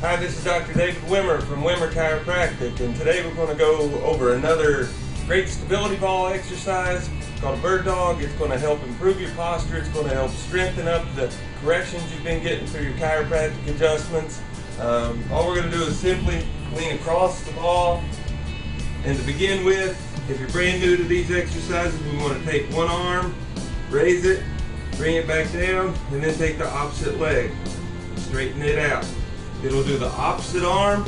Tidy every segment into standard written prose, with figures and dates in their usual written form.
Hi, this is Dr. David Wimmer from Wimmer Chiropractic, and today we're going to go over another great stability ball exercise called a bird dog. It's going to help improve your posture. It's going to help strengthen up the corrections you've been getting through your chiropractic adjustments. All we're going to do is simply lean across the ball. And to begin with, if you're brand new to these exercises, we want to take one arm, raise it, bring it back down, and then take the opposite leg. Straighten it out. It'll do the opposite arm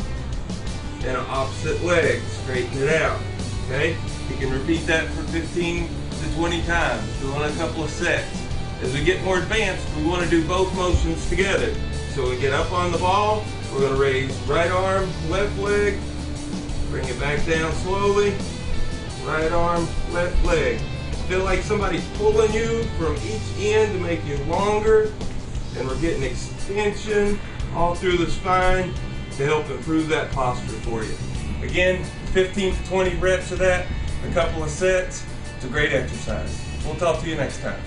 and an opposite leg. Straighten it out. Okay? You can repeat that for 15 to 20 times. Do it on a couple of sets. As we get more advanced, we want to do both motions together. So we get up on the ball, we're going to raise right arm, left leg, bring it back down slowly, right arm, left leg. Feel like somebody's pulling you from each end to make you longer, and we're getting extension all through the spine to help improve that posture for you. Again, 15 to 20 reps of that, a couple of sets. It's a great exercise. We'll talk to you next time.